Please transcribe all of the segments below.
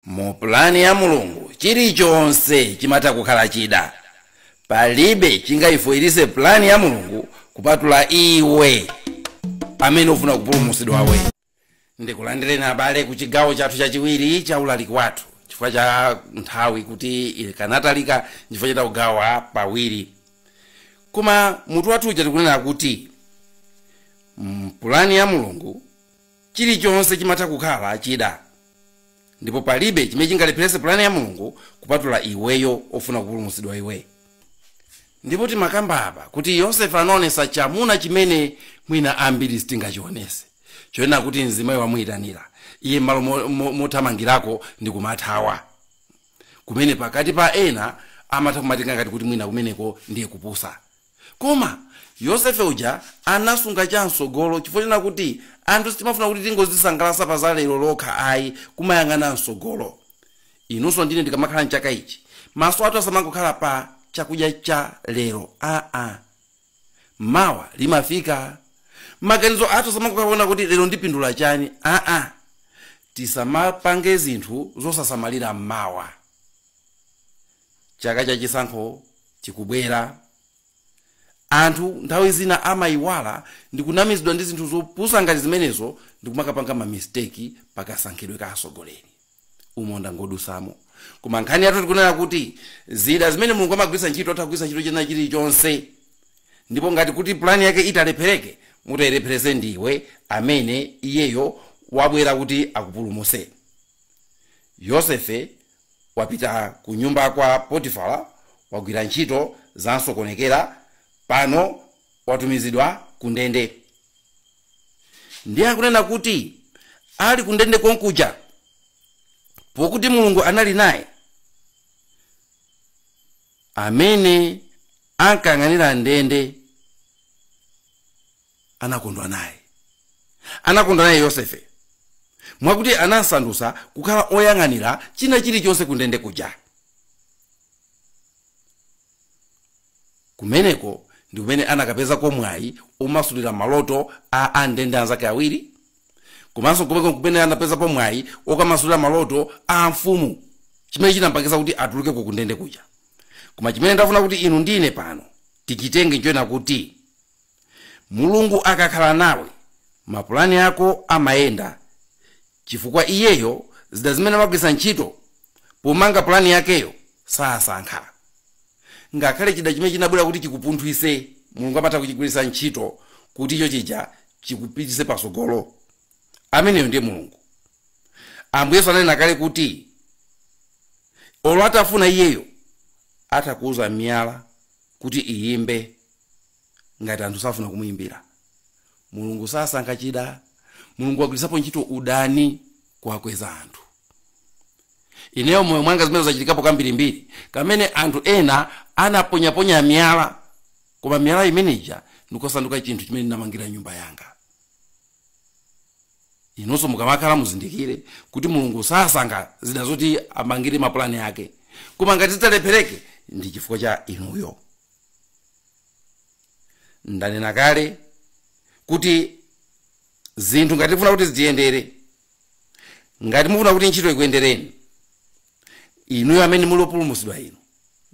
Mupulani ya Mulungu Chilichonse chimatha kukhala chida. Palibe chingaifoilitse pulani ya Mulungu kupatula iwe amene ufuna kupulumutsidwawe. Ndikulandireni abale ku chigawo chathu chachiwiri cha ulaliki wathu chifukwa cha nthawi kuti ikanatalika chifukwa cha kugawa pawiri. Koma mutu wathu uja tikunena kuti Mupulani ya Mulungu Chilichonse chimatha kukhala chida. Ndipo palibe chimene chingalepheretse pulani ya Mulungu kupatula iweyo ofuna kupulumutsidwa iwe. Ndipo timakamba apa kuti Yosefe anaonesa chamuna chimene mwina ambiri sitingachionese. Choena kuti mzimayi wamuyitanira iye malo mothamangirako ndi kumathawa. Kumene pakati pa ena amatha kumatenga ngati kuti mwina kumeneko ndiye kupusa. Koma Yosefe uja anasunga chamsogolo chifukwa kuti anthu sitimafuna kuti tingozisangalatsa pa za lero lokha ayi kumayang'ana msogolo. Inunso ndine ndikamakhala mchaka ichi maso athu asamangokhala pa chakudya cha lero. Mawa limafika. Maganizo athu asamangokhala kuti lero ndipindula chani. Tisamapange zinthu zosasamalira mawa. Chaka cha chisankho chikubwera. Anthu nthawi zina amayiwala ndikunamizidwa ndi zinthu zopusa ngati zimenezo ndikumakapanga ma mistake pakasankhidwe ka asogoleri. Umonda ngodusamo. Koma nkhani yathu tikunena kuti zida zimene Mulungu amagwiritsa ntchito atakugwiritsa ntchito china chilichonse. Ndipo ngati kuti plani yake italephereke mutayilephereze ndiwe amene iyeyo wabwera kuti akupulumutse. Yosefe wapita ku nyumba kwa Potifara wagwira ntchito za nsokonekera. Pano watumizidwa kundende. Ndiye akunena kuti ali kundende konkuja pokuti Mulungu anali naye. Amene ankang'anira ndende anakondwa naye. Anakondwa naye Yosefe. Mwakuti anasandusa kukhala oyang'anira china chilichonse kundende kuja. Kumeneko ndi kumene anakapeza komwayi omasulira maloto a andende anzake awiri. Komanso kumene anapeza pomwayi okamasulira maloto a mfumu chimene chinampangisa kuti atuluke kundende kuja. Koma chimene ndafuna kuti inu ndine pano tichitenge nchoena kuti Mulungu akakhala nawe mapulani ako amayenda chifukwa iyeyo zida zimene amagwiritsa ntchito pomanga pulani yakeyo sasankha. Ngakhale chida chimene chinabwera kuti chikupunthwise Mulungu amatha kuchigwiritsa ntchito kuti icho chija chikupitise pasogolo. Ameneyo ndiye Mulungu. Ambuye sananena kale kuti olo atafuna iyeyo atakuuza miyala kuti iyimbe ngati anthu safuna kumuyimbira. Mulungu sasankha chida. Mulungu agwiritsapo ntchito udani kuwakweza anthu. Ineyo moyo mwanga zimene zachitikapo kambirimbiri kamene anthu ena anaponyaponya miyala koma miyala imeneja ndikosanduka chinthu chimene ndinamangira nyumba yanga. Inonso mukamakhala muzindikire kuti Mulungu sasankha zida zoti amangire mapulani ake. Koma ngati zitalephereke ndi chifukwa cha inuyo. Ndanena kale kuti zinthu ngati mufuna kuti ziyendere, ngati mufuna kuti ntchito ikuyendereni, inuyo amene muli opulumutsidwa inu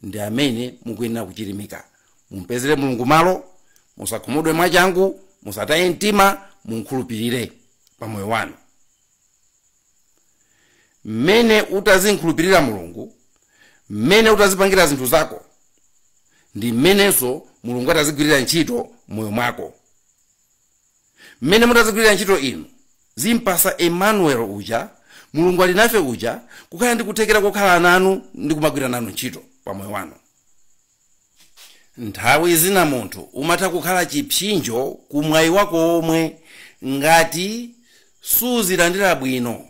ndi amene mukuyenera kuchirimika. Mumpezere Mulungu malo, musakhumudwe mwachangu, musataye mtima, munkhulupirire pa moyo wanu. Mmene utazinkhulupirira Mulungu, mmene utazipangira zinthu zako, ndi mmenenso Mulungu atazigwirira ntchito moyo mwako. Mmene mutazigwirira ntchito inu zimpasa Emmanuel uja, Mulungu ali nafe uja, kukhala ndi kuthekera kokhala nanu ndi kumagwira nanu ntchito pa moyo wanu. Nthawi zina munthu umatha kukhala chipsinjo kumwayi wako omwe ngati suzilandira bwino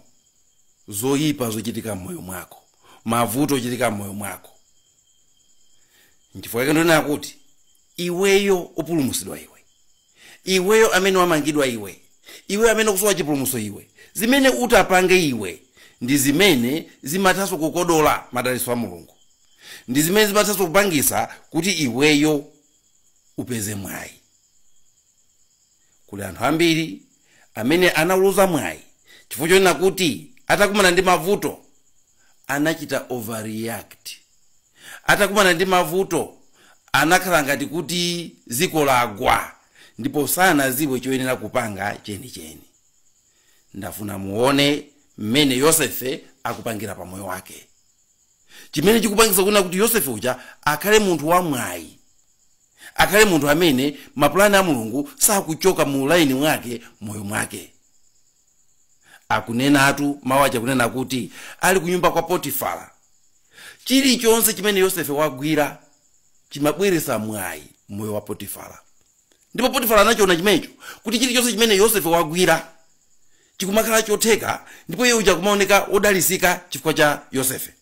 zoyipa zochitika m'moyo mwako, mavuto ochitika m'moyo mwako. Nchifukwa ndinena kuti iweyo opulumutsidwa iweyo amene wamangidwa iweyo amene kusowa chipulumutso zimene utapange ndi zimene zimathanso kukodola madalitso a Mulungu. Ndi zimene zimathanso kupangisa kuti iweyo upeze mwayi. Kuli anthu ambiri amene anauluza mwayi chifukwa chonena kuti atakumana ndi mavuto anachita overreact. Atakumana ndi mavuto anakhala ngati kuti ziko lagwa ndipo sanaziwe choyenera kupanga chenicheni. Ndafuna muone mmene Yosefe akupangira pa moyo wake. Chimene chikupangisa kuna kuti Yosefe uja akhale munthu wa mwayi, akhale munthu amene mapulani a Mulungu sakuchoka mu laini mwake moyo mwake. Akunenatu mawu aja kunena kuti ali kunyumba kwa Potifara, chilichonse chimene Yosefe wagwira chimabweresa mwayi moyo wa Potifara. Ndipo Potifara anachiona chimenecho kuti chilichonse chimene Yosefe wagwira chikumakhala chotheka, ndipo iye uja kumaoneka odalisika chifukwa cha Yosefe.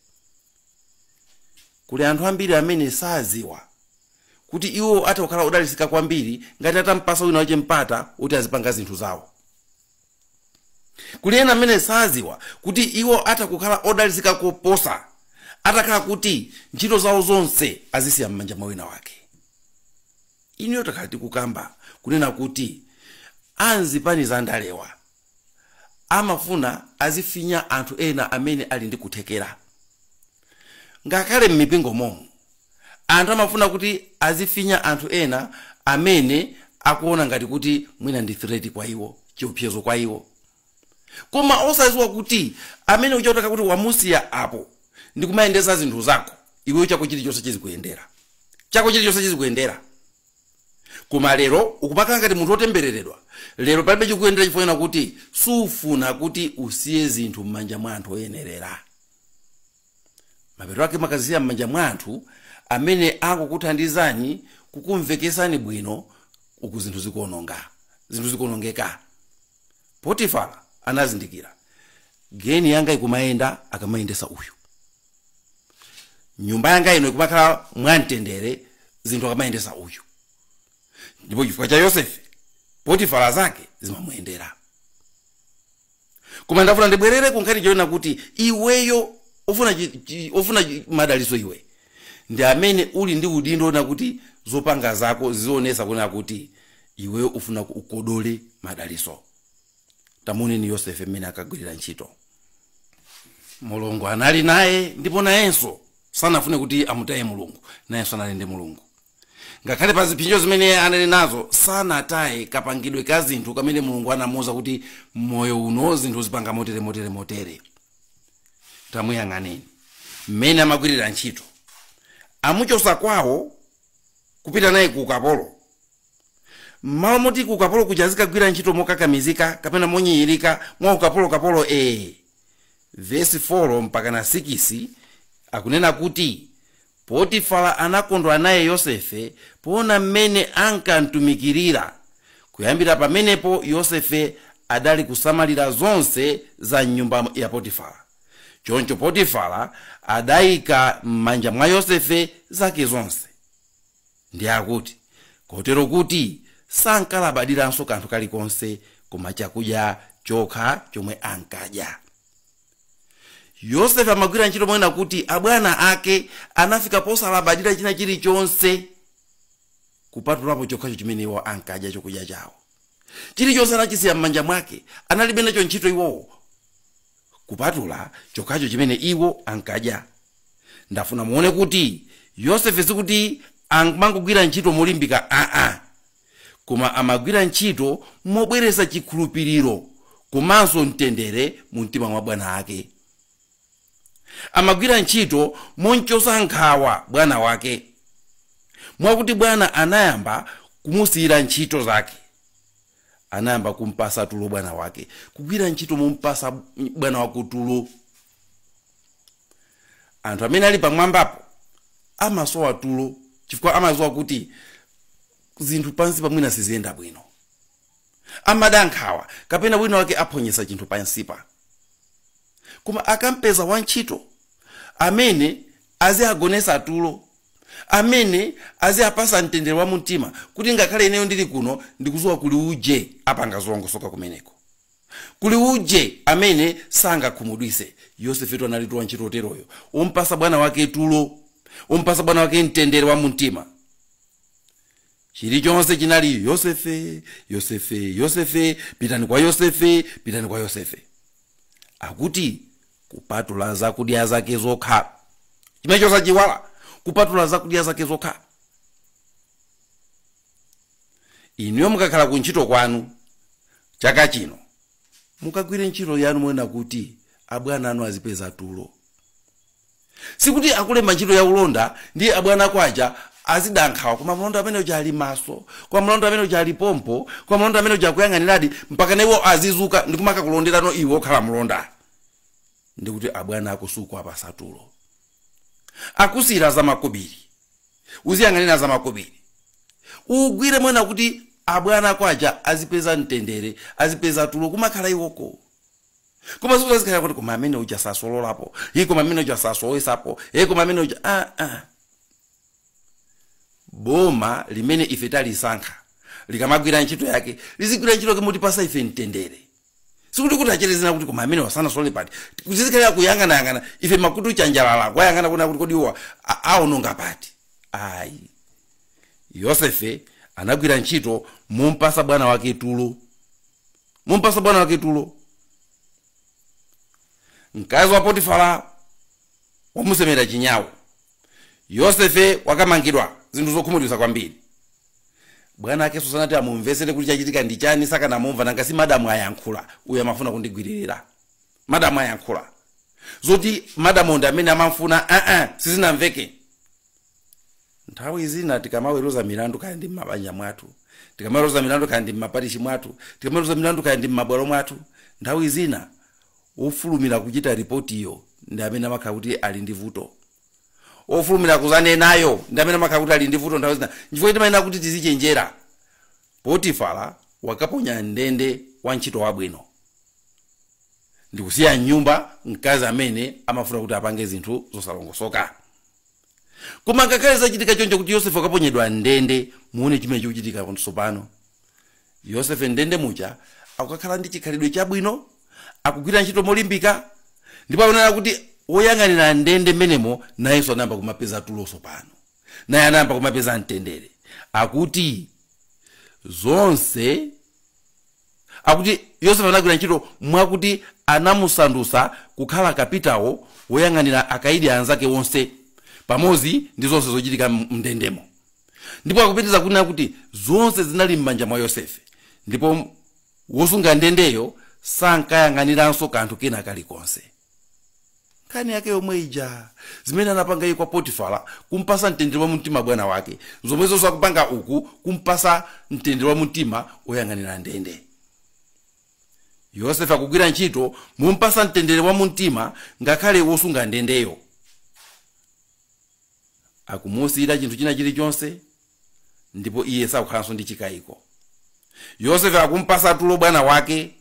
Kuli anthu ambiri amene saziwa kuti iwo atakhala odalisika kwambiri ngati atampasa wina wache mpata kuti azipanga zinthu zawo. Kuli ena amene saziwa kuti iwo atakukhala odalisika koposa atakhala kuti ntchito zawo zonse azisiya m'manja mwa wina wake. Iniyo takhala tikukamba kunena kuti anzipani za ndalewa amafuna azifinya anthu ena amene ali ndi kuthekera. Ngakhale m'mipingo momo anthu amafuna kuti azifinya anthu ena amene akuona ngati kuti mwina ndi threat kwa iwo, chiopsezo kwa iwo. Koma osaziwa kuti amene uchotaka kuti wamusiya apo ndi kumayendeza zinthu zako, iwe chako chilichonse chizikuyendera. Chako chilichonse chizikuyendera. Koma lero ukupakhala ngati munthu otembereredwa. Lero palibe chikuyendera chifukwa kuti sufuna kuti usiye zinthu m'manja mwa anthu oyenerera. Mapeto ake makazisiya m'manja mwa anthu amene akukuthandizani kukumvekesani bwino, uku zinthu zikuononga, zinthu zikuonongeka. Potifara anazindikira geni yanga ikumayenda akamayendesa uyu, nyumba yanga ino ikumakhala mwamtendere zinthu akamayendesa uyu. Ndipo chifukwa cha Yosefe Potifara zake zimamuyendera. Koma ndafuna ndibwerere kunkhani choona kuti iweyo ofuna madaliso iwe ndi amene uli ndi udindo na kuti zopanga zako zionesa kuna kuti iweyo ufuna ukodole madaliso. Tamuni ni Yosefe mmene akagwirira ntchito. Mulungu anali naye ndipo nayenso sanafune kuti amutaye Mulungu, nayenso anali ndi Mulungu. Ngakhale pa zipinjo zimene anali nazo sanataye kapangidwe ka zinthu kamene Mulungu anamuwuza kuti moyo uno zinthu zipanga motere. Tamuyang'aneni mmene amagwirira ntchito. Amuchosa kwawo kupita naye ku ukapolo. Malo moti ku ukapolo kuja gwira ntchito mokakamizika kapena monyiyirika mwa ukapolo verse 4 mpaka na 6 akunena kuti Potifara anakondwa naye Yosefe poona mmene ankantumikirira. Kuyambira pamenepo Yosefe adali kusamalira zonse za nyumba ya Potifara. Choncho Potifara adayika m'manja mwa Yosefe zake zonse. Ndi akuti kotero kuti sankalabadiranso kanthu kalikonse koma chakudya chokha chomwe ankadya. Yosefe amagwira ntchito mwena kuti abwana ake anafika posalabadira china chilichonse kupatulapo chokhacho chimene iwo ankadya chokudya chawo. Chilichonse anachisiya m'manja mwake, analibe nacho ntchito iwowo kupatula chokhacho chimene iwo ankadya. Ndafuna muone kuti Yosefe sikuti amangogwira ntchito molimbika, koma amagwira ntchito mobweresa chikhulupiriro komanso mtendere mu mtima mwa bwana ake. Amagwira ntchito monchosa nkhawa bwana wake, mwakuti bwana anayamba kumusiyira ntchito zake, anayamba kumpasa tulo bwana wake. Kugwira ntchito mumpasa bwana wako tulo. Anthu amene ali pamwambapo amasowa tulo chifukwa amazowa kuti zinthu pansi pamwina siziyenda bwino. Amada nkhawa kapena wina wake aphonyesa chinthu pansipa. Koma akampeza wantchito amene aziagonesa tulo, amene aziapasa mtendere wa mtima kuti ngakhale ineyo ndili kuno ndikuzuwa kuli uje apanga zongosoka kumeneko, kuli uje amene sangakhumudwise. Yosefe analitowa ntchito teroyo, umpasa bwana wake tulo, umpasa bwana wake mtendere wa mtima. Chilichonse chinali Yosefe, Yosefe, Yosefe, pitani kwa Yosefe, pitani kwa Yosefe. Akuti kupatula zakudya zake zokha. Chimenecho sachiwala, kupatula zakudya zake zokha. Inuyo mukakhala ku ntchito kwanu chaka chino, mukagwire ntchito yanu mwena kuti abwana anu azipeza tulo. Sikuti akulemba ntchito ya ulonda ndi abwana kwaja azidankhawa kwa mlonda amene uja ali maso, kwa mlonda amene uja ali pompo, kwa mlonda amene uja kuyang'aniradi mpaka iwo azizuka ndikumaka kulonderano iwo okhala mlonda. Ndikuti abwana akusuku apasa tulo. Akusira za makobiri, uziyang'anira za makobiri. Ugwire mwena kuti abwana kwaja azipeza mtendere, azipeza tulo kumakhala iwoko. Koma suza zikhala kuti koma amene uja sasololapo, koma amene uja sasowesapo, koma amene uja boma limene ife talisankha likamagwira ntchito yake lizigwira ntchito kemuti pasa ife mtendere. Sikuti kuti acherezana kuti koma amene wasana sole pati kuzizikhala kuyangana ife makutu chanjalala kwayangana kuna kuti kodiwa aononga pati. Ayi, Yosefe anagwira ntchito mumpasa bwana wake tulo. Mumpasa bwana wake tulo. Mkazi wa Potifara wamusemera chinyawo. Yosefe wakamangidwa zinthu zokhumudwitsa kwambiri. Bwana ake sanati amumvesere kuti chachitika ndi chani saka namumva nanga si madamu ayankhula uyo amafuna kundigwiririra. Madamu ayankhula zoti madamu ndi amene amafuna sizinamveke. Nthawi zina tikamaweruza milandu kaya ndi mabanja mwathu, tikamaweruza milandu kaya ndi maparishi mwathu, tikamaweruza milandu kaya ndi mabwalo mwathu, nthawi zina ofulumira kuchita ripoti iyo ndi amene amakhala kuti ali ndi vuto. Ofulumira kuzane nayo ndi amene amakhala kuti ali ndi vuto nthawi zina. Chifukwa timayenera kuti tizichenjera. Potifara wakaponya ndende wa ntchito wabwino. Ndikusiya nyumba mkazi amene amafuna kuti apange zinthu zosalongosoka. Koma ngakhale zachitika choncho kuti Yosefe wakaponyedwa ndende, muone chimene chikuchitika tsopano. Yosefe ndende mucha akukhala ndi chikhalidwe chabwino, akugwira ntchito molimbika, ndipo aonera kuti woyang'anira ndende menemo nayenso anayamba kumapeza tulo tsopano. Naye anayamba kumapeza mtendere. Akuti zonse akuti Yosefe anagwira ntchito mwakuti anamusandusa kukhala kapitawo woyang'anira akaidi anzake wonse pamodzi ndi zonse zochitika mndendemo. Ndipo akupitiriza kunena kuti zonse zinali m'manja mwa Yosefe, ndipo wosunga ndendeyo sankayang'aniranso kanthu kena kalikonse. Nkhani yake yomwe ija zimene anapanga iye kwa Potifara kumpasa mtendere wa mtima bwana wake, zomwezo zakupanga uku kumpasa mtendere wa mtima oyang'anira ndende. Yosefe akugwira ntchito mumpasa mtendere wa mtima ngakhale wosunga ndendeyo. Akumusira chinthu china chilichonse ndipo iye sakukhalanso ndi chikayiko. Yosefe akumpasa tulo bwana wake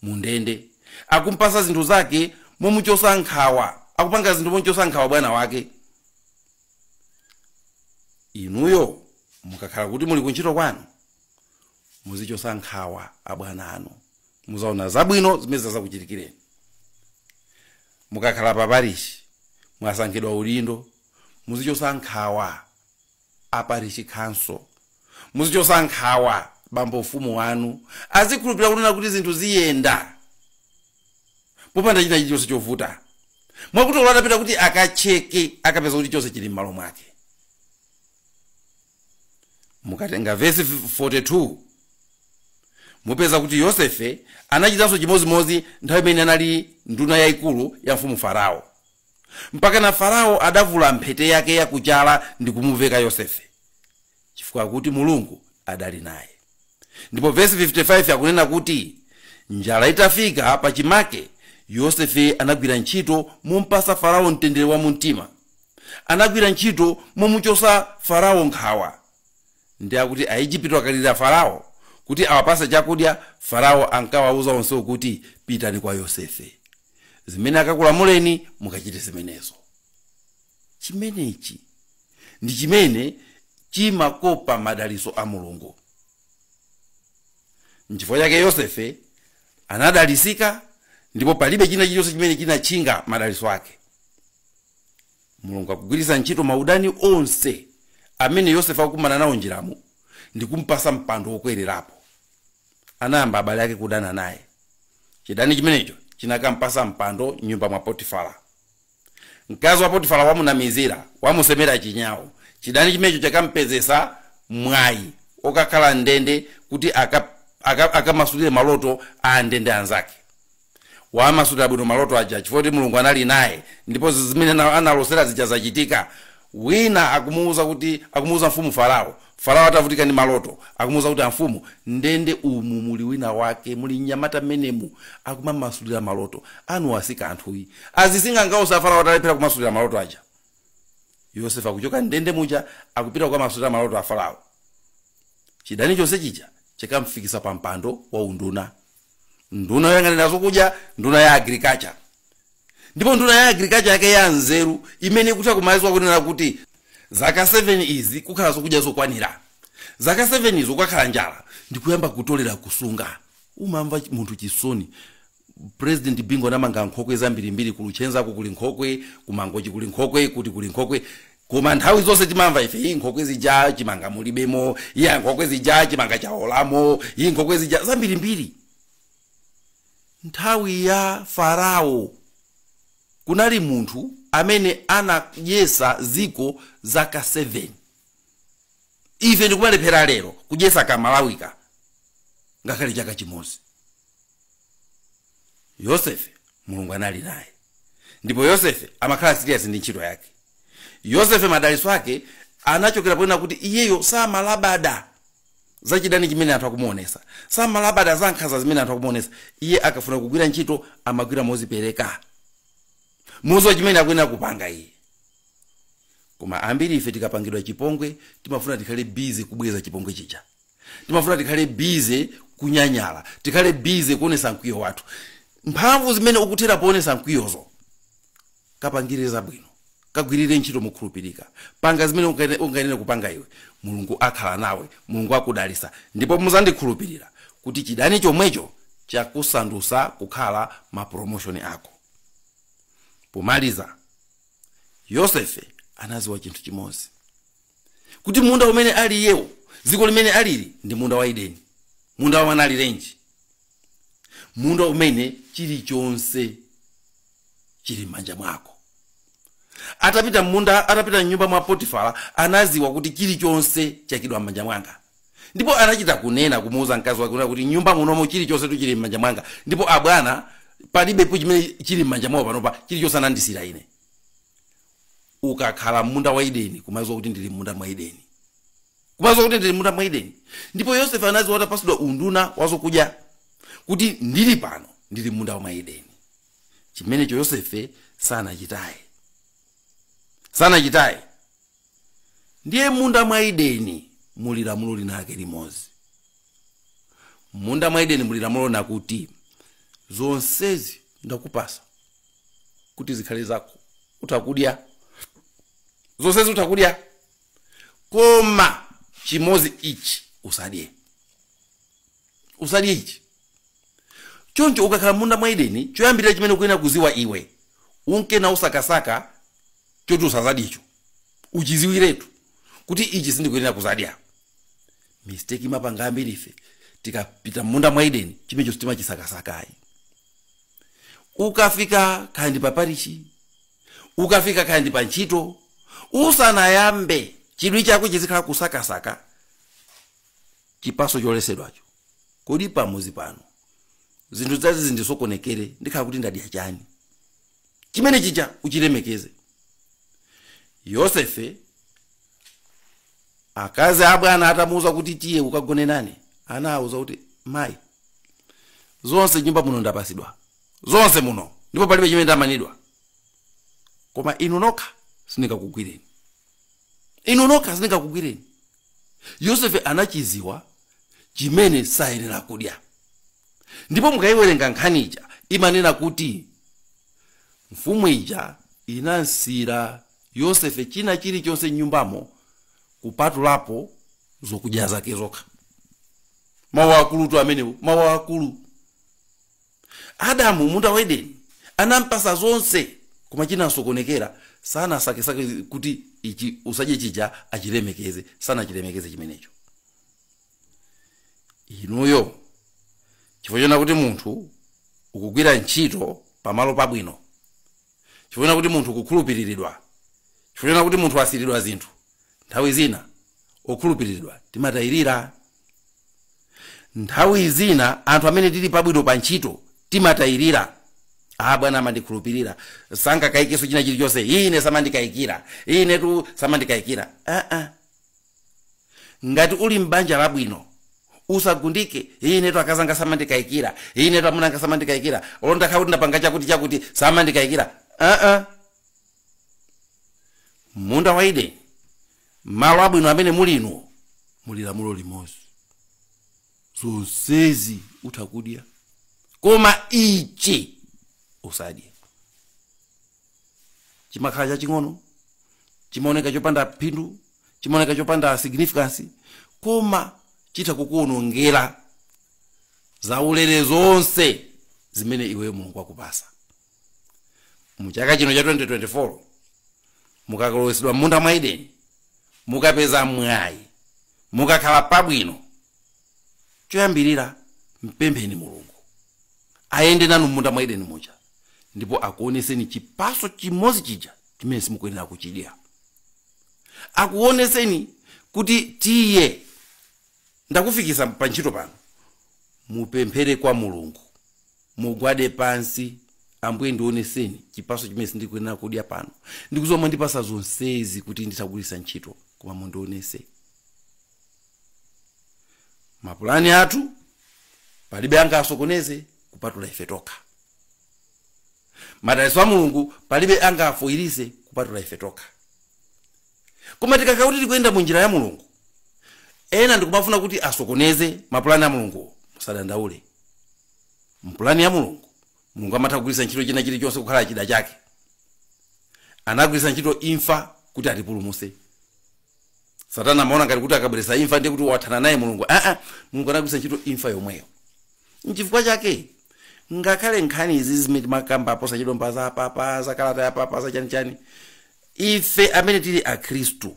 mundende, akumpasa zinthu zake momuchosa nkhawa, akupanga zinthu momuchosa nkhawa bwana wake. Inuyo mukakhala kuti muli kuntchito kwanu muzichosa nkhawa abwana anu, muzaona zabwino zimene zakuchitikireni. Mukakhala paparishi mwasankhidwa ulindo, muzichosa nkhawa aparishi khanso, muzichosa nkhawa bambo ufumu wanu, azikhulupirira kunena kuti zinthu ziyenda popanda china chilichonse chovuta. Mwakuti ulapita kuti akacheke akapeza kuti chonse chili m'malo mwake. Mukatenga verse 42 mupeza kuti Yosefe anachitanso chimozimozi nthawi imene anali nduna yayikulu ya mfumu Farao, mpaka na Farao adavula mphete yake yakuchala ndi kumuveka Yosefe, chifukwa kuti Mulungu adali naye. Ndipo verse 55 akunena kuti njala itafika pa chimake, Yosefe anagwira ntchito mumpasa Farao mtendere wa mtima, anagwira ntchito momuchosa Farao nkhawa. Ndi akuti Aigupto akalira Farao kuti awapasa chakudya, Farao ankawauza onse kuti pitani kwa Yosefe, zimene akakulamuleni mukachite zimenezo. Chimenechi ndi chimene chimakopa madaliso a Mulungu. N'chifukwa chake Yosefe anadalisika, ndipo palibe china chilichonse chimene chinachinga madaliso ake. Mulungu akugwiritsa ntchito maudani onse amene Yosefe akukumana nawo njiramu ndi kumpasa mpando wokwererapo. Anayamba abale ake kudana naye. Chidani chimenecho chinakampasa mpando nyumba mwa Potifara. Mkazi wa Potifara wamunamizira, wamusemera chinyawo. Chidani chimecho chakampezesa mwayi okakhala ndende kuti akamasulire maloto a ndende anzake. Wamasulira bwino maloto aja chifukwa Mulungu anali naye, ndipo zimene analosera zichazachitika. Wina akumuuza mfumu Farao. Farao atavutika ndi maloto, akumuuza kuti amfumu, ndende umu muli wina wake, muli nyamata menemu akumamasulira maloto anu wasika anthuyi. Azisinga ngawo sa Farao atalephera kumasulira maloto aja. Yosefe akuchoka ndende muja akupita kumasulira maloto a Farao. Chidani chonse chija chikamfikisa pa mpando wa unduna. Nduna yoyang'anira zokudya, nduna ya agriculture. Ndipo nduna ya agriculture yake ya nzeru imene kuti kumalizwa kunena kuti zaka 7 izi kukhala zokudya zokwanira. Zaka 7 izo kwakhala njala ndikuyamba kutolera kusunga. Umamva munthu chisoni. President Bingo anamanga nkhokwe zambirimbiri kuluchenza kuli nkhokwe, kumangochi kuli nkhokwe, kuti kuli nkhokwe. Koma nthawi zonse timamva ife iyi nkhokwe zija chimanga mulibemo, iya nkhokwe zija chimanga chaolamo, iyi nkhokwe zija zambirimbiri. Nthawi ya Farao kunali munthu amene anayesa ziko zaka 7. Ife ndikumalephera lero kudyesa kamalawika ngakhale chaka chimodzi. Yosefe Mulungu anali naye, ndipo Yosefe amakhala serious ndi ntchito yake. Yosefe madaliso ake anachokera pona kuti iyeyo samalabada za chidani chimene anthu akumuonesa, samalabada za nkhanza zimene anthu akumuonesa. Iye akafuna kugwira ntchito amagwira mozipereka, muzo chimene akwena kupanga iye. Koma ambiri ife tikapangidwa chipongwe timafuna tikhale busy kubweza chipongwe chija, timafuna tikhale busy kunyanyala, tikhale busy kuonesa mkwiyo wathu. Mphamvu zimene ukuthera poonesa mkwiyozo kapangire zabwino, kagwirire ntchito mokhulupirika, panga zimene unganene kupanga iwe. Mulungu akhala nawe, Mulungu akudalisa, ndipo muzandikhulupirira kuti chidani chomwecho chakusandusa kukhala ma promotion ako. Pomaliza Yosefe anaziwa chinthu chimodzi, kuti munda umene ali yewo, ziko limene alili ndi munda wa Edeni, munda wa mwana alirenji, munda umene chilichonse chili m'manja mwako. Atapita nyumba mwa Potifara anaziwa kuti chilichonse chakidwa m'manja mwanga. Ndipo anachita kunena kumuuza mkazi wake kuti nyumba munomo chilichonse chili m'manja mwanga, ndipo abwana palibe chimene chili m'manja mwawo panopa, chilichonse anandisira ine. Ukakhala munda wa Edeni kumazwa kuti ndili munda mwa Edeni, kumazwa kuti ndili munda mwa Edeni. Ndipo Yosefe anaziwa atapasidwa unduna wazokudya kuti ndili pano ndili munda wa Edeni. Chimene cho Yosefe sanachitaye. Ndiye munda mwa Edeni muli lamulo linake limodzi. Munda mwa Edeni muli lamulo nakuti zonsezi ndakupasa kuti zikhale zako, utakudya zonsezi utakudya, koma chimodzi ichi usadye ichi. Choncho ukakhala munda mwa Edeni, choyambirira chimene ukuyenera kuziwa iwe, unkena usakasaka choti usazadicho, uchiziwiretu kuti ichi sindikuyenera kuzadya. Mistake imapanga ambiri ife tikapita munda mwa Edeni chimecho sitima chisakasakayi. Ukafika kandi pa parishi, ukafika kandi pa ntchito, usanayambe chidwi chako chizikhala kusakasaka chipaso cholesedwacho. Kodi pamuzi pano zinthu zazi zindisokonekere ndikhala kuti ndadya chani, chimene chicha uchilemekeze. Yosefe akazi abwana atamuuza kuti tiye ukagone nane, anawuza kuti mayi zonse nyumba muno ndapasidwa, zonse muno, ndipo palibe chimene ndamanidwa, koma inu nokha sindingakugwireni, inu nokha sindingakugwireni. Yosefe anachiziwa chimene sayenera kudya. Ndipo mukayiwerenga nkhani ija imanena kuti mfumu ija inansira Yosefe china chilichonse nyumbamo kupatulapo zokudya zake zokha. Mawu akulu tu amenewo, mawu akulu. Adamu munda wa Edeni anampasa zonse, koma chinasokonekera sana sake kuti ichi usadye chija achilemekeze, sana chilemekeze chimenecho. Inuyo chifukwa chona kuti munthu ukugwira ntchito pamalo pabwino, chifuna kuti munthu kukhulupiriridwa, chifuna kuti munthu asiridwa zinthu, nthawi zina okhulupiriridwa timatayirira. Nthawi zina anthu amene tili pabwino pa ntchito timatayirira. Bwana amandikhulupirira, sangakayikeso china chilichonse, ine samandikayikira, ine tu samandikayikira. Ngati uli m'banja labwino usagundike, ine tu akazanga samandikayikira, ine tu amunanga samandikayikira, olonda kuti ndapanga chakuti samandikayikira. Munda wa Edeni, malo abwino amene mulino, muli lamulo limodzi, zonsezi utakudya, koma ichi usadye. Chimakhala chaching'ono, chimaoneka chopanda phindu, chimaoneka chopanda significance, koma chitakukuonongera zaulere zonse zimene iwe Mulungu akupasa. Muchaka chino cha 2024 mukakalowesedwa munda mwa Edeni, mukapeza mwayi, mukakhala pabwino, choyambirira mpempheni Mulungu ayende nanu munda mwa Edeni muja, ndipo akuoneseni chipaso chimodzi chija chimene simukuyenera kuchidya. Akuoneseni kuti tiye ndakufikisa pa ntchito pano, mupemphere kwa Mulungu, mugwade pansi, Ambuye ndioneseni chipaso chimene sindikuyenera kudya pano, ndikuzomwe ndipasa zonsezi kuti nditagulisa ntchito, koma mundionese. Mapulani athu palibe angasokoneze kupatula ife tokha. Madalitso a Mulungu palibe angafoilitse kupatula ife tokha. Koma tikakhala kuti tikuyenda mu njira ya Mulungu, ena ndikumafuna kuti asokoneze mapulani a Mulungu, musadandaule. Mpulani ya Mulungu, Mulungu amatha kugwiritsa ntchito china chilichonse kukhala chida chake. Anagwiritsa ntchito imfa kuti atipulumutse. Satana amaona ngati kuti akabweretsa imfa ndiye kuti wathana naye Mulungu. Mulungu anagwiritsa ntchito imfa yomweyo. N'chifukwa chake ngakhale nkhani izi zimene makamba aposa chilomba za papa, za kalata ya papa, za chani, ife amene tili a Khristu,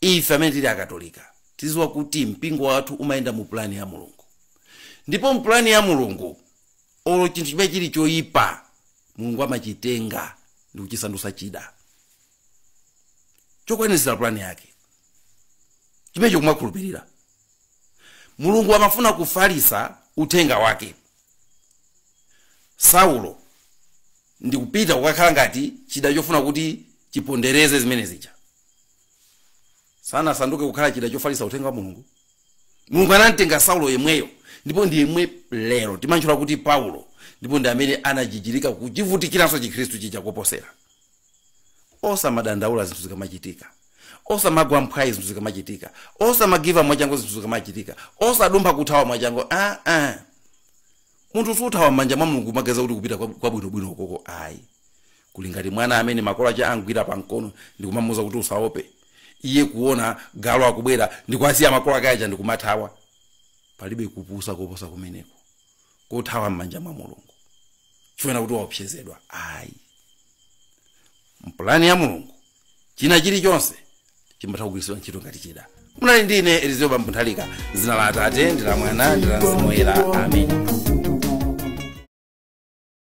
ife amene tili akatolika, tiziwa kuti mpingo wathu umayenda mu plani ya Mulungu. Ndipo mpulani ya Mulungu, olo chinthu chimene chili choyipa, Mulungu amachitenga ndi kuchisandutsa chida, chokwanizira plani yake, chimene chokumakhulupirira. Mulungu amafuna kufalisa uthenga wake. Saulo ndi kupita kukakhala ngati chida chofuna kuti chipondereze zimene zija. Sana sanduke kukhala chida chofalisa uthenga wa Mulungu. Mulungu anamtenga Saulo yemweyo, ndipo ndi yemwe lero timanchula kuti Paulo, ndipo ndi amene anajijirika kuchivutikiranso chikhristu chija koposera. Osamadandaula zinthu zikamachitika, osamagwa mphwayi zinthu zikamachitika, osamagiva mwachangu zinthu zikamachitika, osadumpha kuthawa mwachangu. Munthu suthawa manja mwa Mulungu mageza kuti kupita kwa bwinobwino koko ayi. Kuli ngati mwana amene makolo ake angwira pa mkono ndikumamuza kuti usaope, iye kuona galo akubwera ndikuasiya makolo ake aja ndikumathawa. Palibe kupusa koposa kumeneko kothawa manja mwa Mulungu, chifuna kuti waopsezedwa ayi. Mpulani ya Mulungu china chilichonse chimatha kugwiritsidwa ntchito ngati chida. Munali ndine Elizeo Nthalika, dzina la Atate ndi la Mwana ndi la Mzimu Woyera. Amen.